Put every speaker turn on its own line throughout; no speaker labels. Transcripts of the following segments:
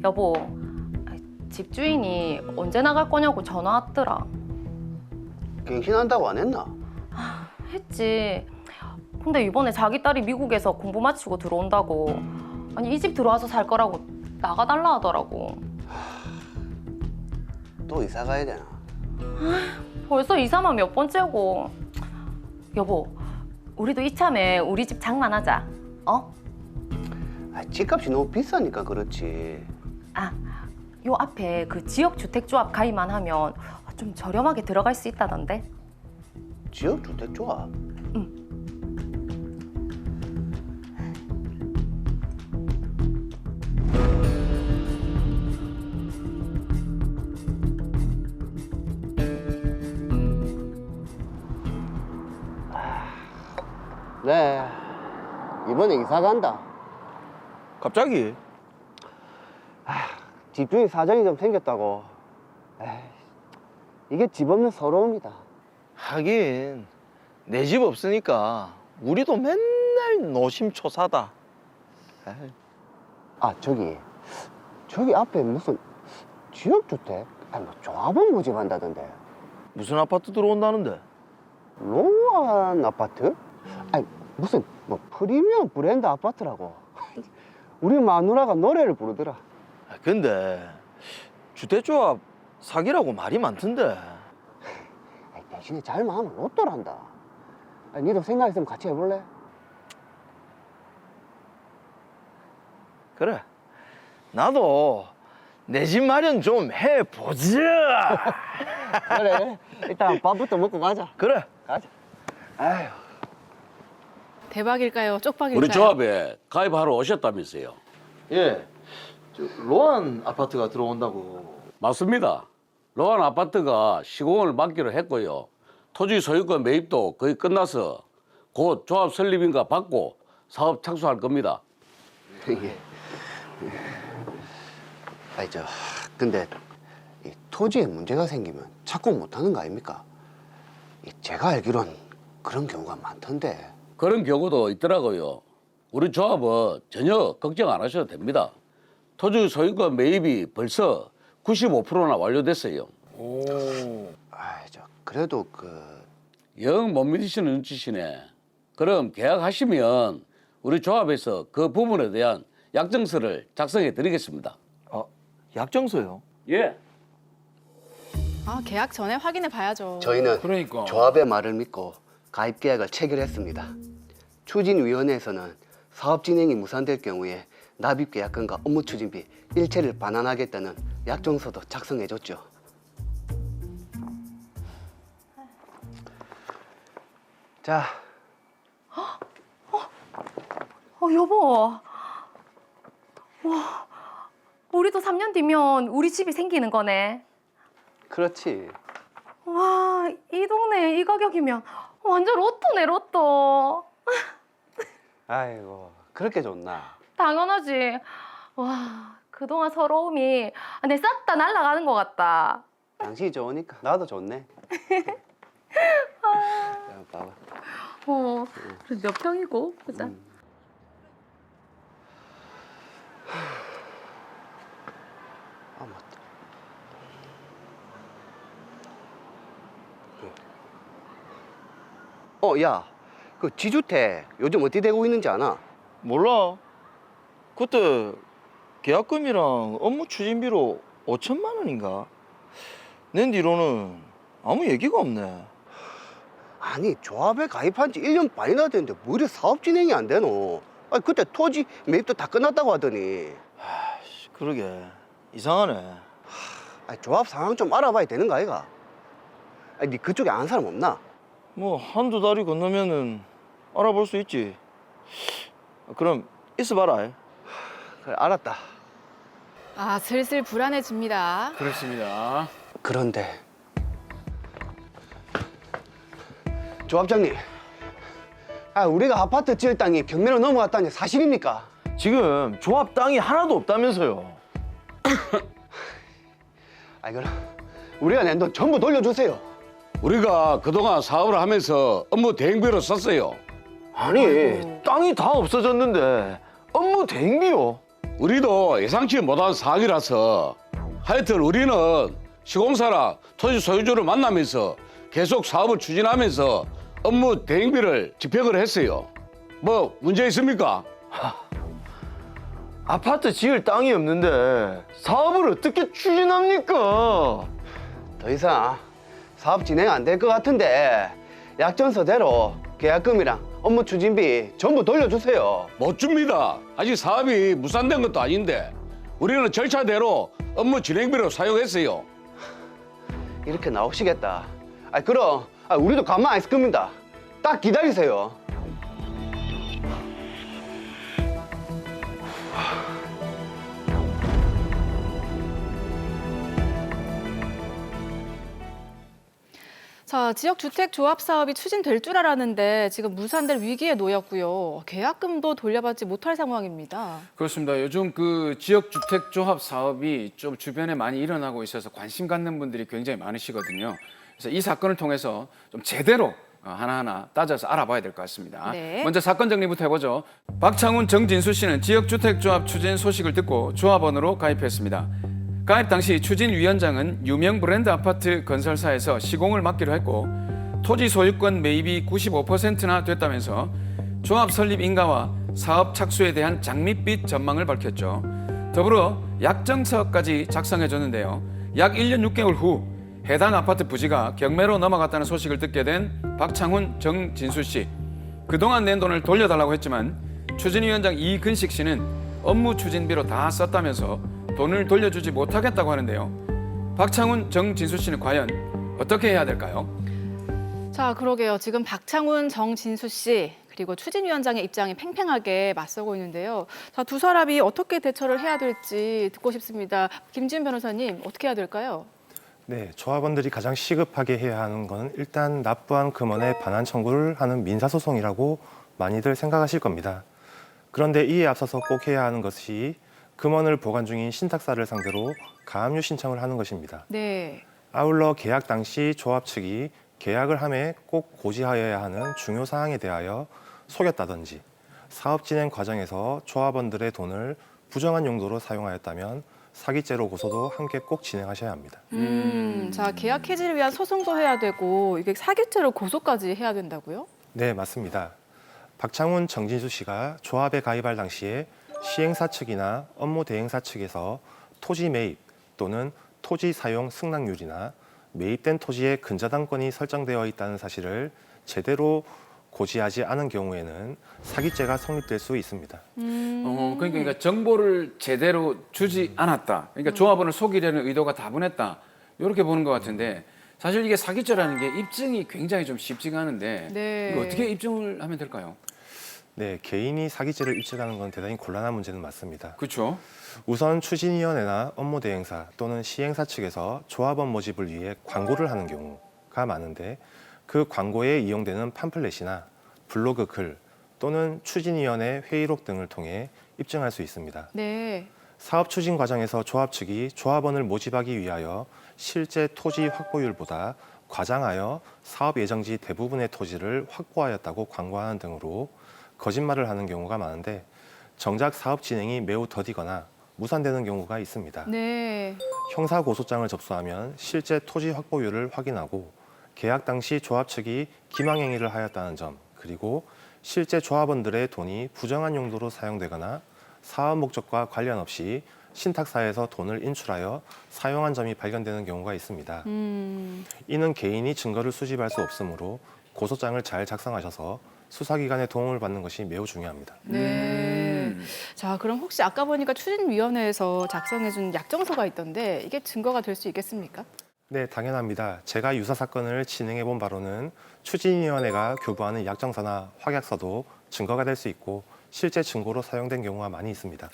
여보, 집주인이 언제 나갈 거냐고 전화 왔더라.
갱신한다고 안 했나?
했지. 근데 이번에 자기 딸이 미국에서 공부 마치고 들어온다고. 아니, 이 집 들어와서 살 거라고 나가달라 하더라고.
또 이사 가야 되나?
벌써 이사만 몇 번째고. 여보, 우리도 이참에 우리 집 장만하자. 어?
집값이 너무 비싸니까 그렇지.
아, 요 앞에 그 지역주택조합 가입만 하면 좀 저렴하게 들어갈 수 있다던데.
지역주택조합? 네, 이번에 이사 간다.
갑자기?
집주인 사정이 좀 생겼다고. 에이, 이게 집 없는 서러움이다.
하긴 내 집 없으니까 우리도 맨날 노심초사다. 에이.
아, 저기 앞에 무슨 지역주택? 아니, 뭐 조합원 모집한다던데.
무슨 아파트 들어온다는데?
로안 아파트? 아니, 무슨 뭐 프리미엄 브랜드 아파트라고. 우리 마누라가 노래를 부르더라.
근데 주택조합 사기라고 말이 많던데.
아니, 대신에 잘만 하면 로또란다. 아니, 니도 생각 있으면 같이 해볼래?
그래, 나도 내 집 마련 좀 해보자.
그래. 일단 밥부터 먹고 가자.
그래.
가자. 아휴.
대박일까요? 쪽박일까요?
우리 조합에 가입하러 오셨다면서요.
예, 로안 아파트가 들어온다고.
맞습니다. 로안 아파트가 시공을 맡기로 했고요. 토지 소유권 매입도 거의 끝나서 곧 조합 설립인가 받고 사업 착수할 겁니다.
예. 아니, 근데 이 토지에 문제가 생기면 착공 못하는 거 아닙니까? 제가 알기론 그런 경우가 많던데.
그런 경우도 있더라고요. 우리 조합은 전혀 걱정 안 하셔도 됩니다. 토지 소유권 매입이 벌써 95%나 완료됐어요.
오.
그래도
영 못 믿으시는 눈치시네. 그럼 계약하시면 우리 조합에서 그 부분에 대한 약정서를 작성해 드리겠습니다.
아, 약정서요?
예.
아, 계약 전에 확인해 봐야죠.
저희는
그러니까.
조합의 말을 믿고 가입 계약을 체결했습니다. 추진위원회에서는 사업 진행이 무산될 경우에 납입 계약금과 업무 추진비 일체를 반환하겠다는 약정서도 작성해줬죠. 자,
여보. 와, 우리도 3년 뒤면 우리 집이 생기는 거네.
그렇지.
와, 이 동네 이 가격이면 완전 로또네, 로또.
아이고, 그렇게 좋나?
당연하지. 와, 그동안 서러움이 내 싹 다 날아가는 것 같다.
당신이 좋으니까 나도 좋네. 야, 봐봐.
그래서 몇 평이고, 보자.
아, 맞다. 야, 그 지주택 요즘 어떻게 되고 있는지 아나?
몰라. 그때 계약금이랑 업무 추진비로 5천만 원인가? 낸 뒤로는 아무 얘기가 없네.
아니, 조합에 가입한 지 1년 반이나 됐는데 뭐 이래 사업 진행이 안 되노? 아니, 그때 토지 매입도 다 끝났다고 하더니.
그러게 이상하네.
아니, 조합 상황 좀 알아봐야 되는 거 아이가? 아니, 네 그쪽에 아는 사람 없나?
뭐 한두 달이 건너면은 알아볼 수 있지. 그럼 있어봐라.
그래, 알았다.
아, 슬슬 불안해집니다.
그렇습니다.
그런데 조합장님, 우리가 아파트 지을 땅이 경매로 넘어갔다는 게 사실입니까?
지금 조합 땅이 하나도 없다면서요.
그럼 우리가 낸 돈 전부 돌려주세요.
우리가 그동안 사업을 하면서 업무 대행비로 썼어요.
아니 땅이 다 없어졌는데 업무 대행비요?
우리도 예상치 못한 사항이라서 하여튼 우리는 시공사랑 토지 소유주를 만나면서 계속 사업을 추진하면서 업무 대행비를 집행을 했어요. 뭐 문제 있습니까?
아파트 지을 땅이 없는데 사업을 어떻게 추진합니까?
더 이상 사업 진행 안 될 것 같은데 약정서대로 계약금이랑 업무 추진비 전부 돌려주세요.
못 줍니다. 아직 사업이 무산된 것도 아닌데 우리는 절차대로 업무 진행비로 사용했어요.
이렇게 나오시겠다. 그럼 우리도 가만 안 있을 겁니다. 딱 기다리세요.
자, 지역주택조합 사업이 추진될 줄 알았는데 지금 무산될 위기에 놓였고요. 계약금도 돌려받지 못할 상황입니다.
그렇습니다. 요즘 그 지역주택조합 사업이 좀 주변에 많이 일어나고 있어서 관심 갖는 분들이 굉장히 많으시거든요. 그래서 이 사건을 통해서 좀 제대로 하나하나 따져서 알아봐야 될 것 같습니다.
네.
먼저 사건 정리부터 해보죠. 박창훈, 정진수 씨는 지역주택조합 추진 소식을 듣고 조합원으로 가입했습니다. 가입 당시 추진위원장은 유명 브랜드 아파트 건설사에서 시공을 맡기로 했고 토지 소유권 매입이 95%나 됐다면서 조합 설립 인가와 사업 착수에 대한 장밋빛 전망을 밝혔죠. 더불어 약정서까지 작성해줬는데요. 약 1년 6개월 후 해당 아파트 부지가 경매로 넘어갔다는 소식을 듣게 된 박창훈, 정진수 씨. 그동안 낸 돈을 돌려달라고 했지만 추진위원장 이근식 씨는 업무 추진비로 다 썼다면서 돈을 돌려주지 못하겠다고 하는데요. 박창훈, 정진수 씨는 과연 어떻게 해야 될까요?
자, 그러게요. 지금 박창훈, 정진수 씨 그리고 추진위원장의 입장이 팽팽하게 맞서고 있는데요. 자, 두 사람이 어떻게 대처를 해야 될지 듣고 싶습니다. 김지은 변호사님, 어떻게 해야 될까요?
네, 조합원들이 가장 시급하게 해야 하는 건 일단 납부한 금원에 반환 청구를 하는 민사소송이라고 많이들 생각하실 겁니다. 그런데 이에 앞서서 꼭 해야 하는 것이 금원을 보관 중인 신탁사를 상대로 가압류 신청을 하는 것입니다.
네.
아울러 계약 당시 조합 측이 계약을 함에 꼭 고지하여야 하는 중요 사항에 대하여 속였다든지 사업 진행 과정에서 조합원들의 돈을 부정한 용도로 사용하였다면 사기죄로 고소도 함께 꼭 진행하셔야 합니다.
자, 계약 해지를 위한 소송도 해야 되고 이게 사기죄로 고소까지 해야 된다고요?
네, 맞습니다. 박창훈, 정진수 씨가 조합에 가입할 당시에 시행사 측이나 업무 대행사 측에서 토지 매입 또는 토지 사용 승낙률이나 매입된 토지의 근저당권이 설정되어 있다는 사실을 제대로 고지하지 않은 경우에는 사기죄가 성립될 수 있습니다.
그러니까 정보를 제대로 주지 않았다. 그러니까 조합원을 속이려는 의도가 다분했다. 이렇게 보는 것 같은데 사실 이게 사기죄라는 게 입증이 굉장히 좀 쉽지가 않은데
네.
이거 어떻게 입증을 하면 될까요?
네, 개인이 사기죄를 입증하는 건 대단히 곤란한 문제는 맞습니다.
그렇죠.
우선 추진위원회나 업무 대행사 또는 시행사 측에서 조합원 모집을 위해 광고를 하는 경우가 많은데 그 광고에 이용되는 팜플렛이나 블로그 글 또는 추진위원회 회의록 등을 통해 입증할 수 있습니다.
네.
사업 추진 과정에서 조합 측이 조합원을 모집하기 위하여 실제 토지 확보율보다 과장하여 사업 예정지 대부분의 토지를 확보하였다고 광고하는 등으로 거짓말을 하는 경우가 많은데 정작 사업 진행이 매우 더디거나 무산되는 경우가 있습니다.
네.
형사 고소장을 접수하면 실제 토지 확보율을 확인하고 계약 당시 조합 측이 기망행위를 하였다는 점, 그리고 실제 조합원들의 돈이 부정한 용도로 사용되거나 사업 목적과 관련 없이 신탁사에서 돈을 인출하여 사용한 점이 발견되는 경우가 있습니다. 이는 개인이 증거를 수집할 수 없으므로 고소장을 잘 작성하셔서 수사기관의 도움을 받는 것이 매우 중요합니다.
네. 자, 그럼 혹시 아까 보니까 추진위원회에서 작성해준 약정서가 있던데 이게 증거가 될 수 있겠습니까?
네, 당연합니다. 제가 유사 사건을 진행해 본 바로는 추진위원회가 교부하는 약정서나 확약서도 증거가 될 수 있고 실제 증거로 사용된 경우가 많이 있습니다.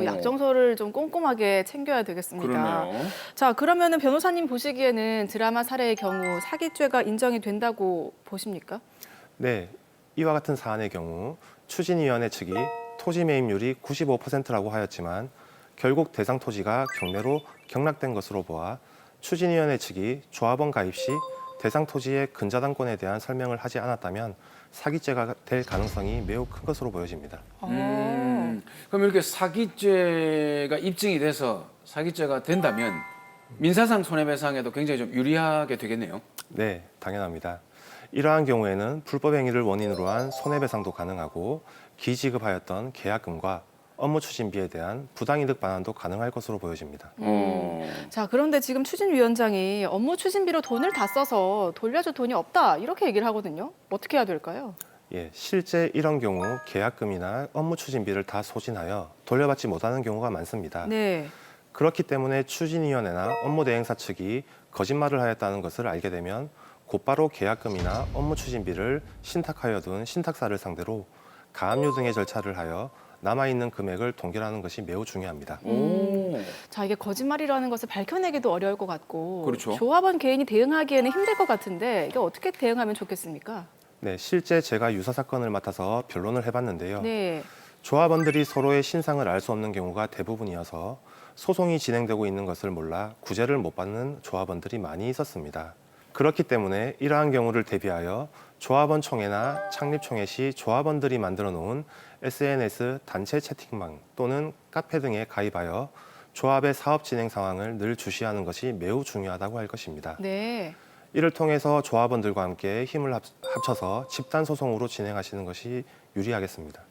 약정서를 좀 꼼꼼하게 챙겨야 되겠습니다.
그러네요.
자, 그러면은 변호사님 보시기에는 드라마 사례의 경우 사기죄가 인정이 된다고 보십니까?
네, 이와 같은 사안의 경우 추진위원회 측이 토지 매입률이 95%라고 하였지만 결국 대상 토지가 경매로 경락된 것으로 보아 추진위원회 측이 조합원 가입 시 대상 토지의 근저당권에 대한 설명을 하지 않았다면 사기죄가 될 가능성이 매우 큰 것으로 보여집니다.
그럼 이렇게 사기죄가 입증이 돼서 사기죄가 된다면 민사상 손해배상에도 굉장히 좀 유리하게 되겠네요.
네, 당연합니다. 이러한 경우에는 불법 행위를 원인으로 한 손해배상도 가능하고 기지급하였던 계약금과 업무 추진비에 대한 부당이득 반환도 가능할 것으로 보여집니다.
자, 그런데 지금 추진위원장이 업무 추진비로 돈을 다 써서 돌려줄 돈이 없다 이렇게 얘기를 하거든요. 어떻게 해야 될까요?
예, 실제 이런 경우 계약금이나 업무 추진비를 다 소진하여 돌려받지 못하는 경우가 많습니다.
네.
그렇기 때문에 추진위원회나 업무대행사 측이 거짓말을 하였다는 것을 알게 되면 곧바로 계약금이나 업무 추진비를 신탁하여 둔 신탁사를 상대로 가압류 등의 절차를 하여 남아있는 금액을 동결하는 것이 매우 중요합니다.
자, 이게 거짓말이라는 것을 밝혀내기도 어려울 것 같고
그렇죠.
조합원 개인이 대응하기에는 힘들 것 같은데 이게 어떻게 대응하면 좋겠습니까?
네, 실제 제가 유사 사건을 맡아서 변론을 해봤는데요.
네.
조합원들이 서로의 신상을 알 수 없는 경우가 대부분이어서 소송이 진행되고 있는 것을 몰라 구제를 못 받는 조합원들이 많이 있었습니다. 그렇기 때문에 이러한 경우를 대비하여 조합원 총회나 창립 총회 시 조합원들이 만들어 놓은 SNS 단체 채팅방 또는 카페 등에 가입하여 조합의 사업 진행 상황을 늘 주시하는 것이 매우 중요하다고 할 것입니다.
네.
이를 통해서 조합원들과 함께 힘을 합쳐서 집단 소송으로 진행하시는 것이 유리하겠습니다.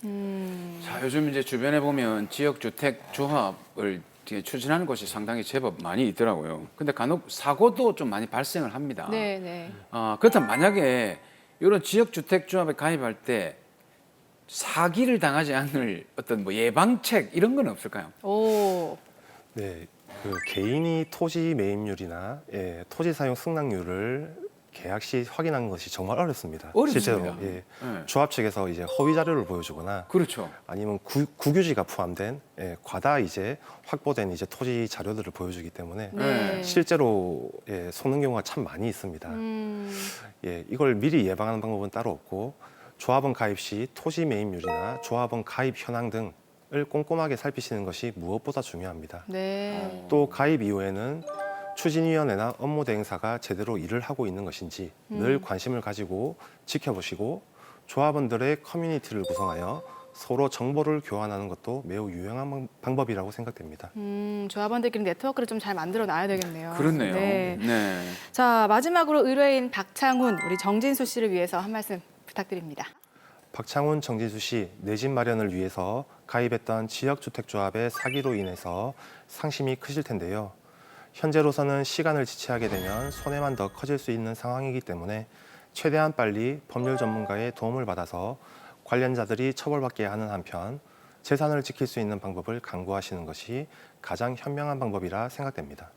자, 요즘 이제 주변에 보면 지역주택 조합을 이렇게 추진하는 곳이 상당히 제법 많이 있더라고요. 근데 간혹 사고도 좀 많이 발생을 합니다.
네, 네.
그렇다면 만약에 이런 지역주택 조합에 가입할 때 사기를 당하지 않을 어떤 뭐 예방책 이런 건 없을까요?
오.
네, 그 개인이 토지 매입률이나 토지 사용 승낙률을 계약 시 확인하는 것이 정말 어렵습니다.
어렵습니다.
실제로
네.
조합 측에서 이제 허위 자료를 보여주거나
그렇죠.
아니면 국유지가 포함된 과다 이제 확보된 이제 토지 자료들을 보여주기 때문에
네.
실제로 속는 경우가 참 많이 있습니다. 이걸 미리 예방하는 방법은 따로 없고 조합원 가입 시 토지 매입률이나 조합원 가입 현황 등을 꼼꼼하게 살피시는 것이 무엇보다 중요합니다.
네.
또 가입 이후에는 추진위원회나 업무대행사가 제대로 일을 하고 있는 것인지 늘 관심을 가지고 지켜보시고 조합원들의 커뮤니티를 구성하여 서로 정보를 교환하는 것도 매우 유용한 방법이라고 생각됩니다.
조합원들끼리 네트워크를 좀 잘 만들어 놔야 되겠네요.
그렇네요.
네.
네.
자, 마지막으로 의뢰인 박창훈, 우리 정진수 씨를 위해서 한 말씀 부탁드립니다.
박창훈, 정진수 씨, 내 집 마련을 위해서 가입했던 지역주택조합의 사기로 인해서 상심이 크실 텐데요. 현재로서는 시간을 지체하게 되면 손해만 더 커질 수 있는 상황이기 때문에 최대한 빨리 법률 전문가의 도움을 받아서 관련자들이 처벌받게 하는 한편 재산을 지킬 수 있는 방법을 강구하시는 것이 가장 현명한 방법이라 생각됩니다.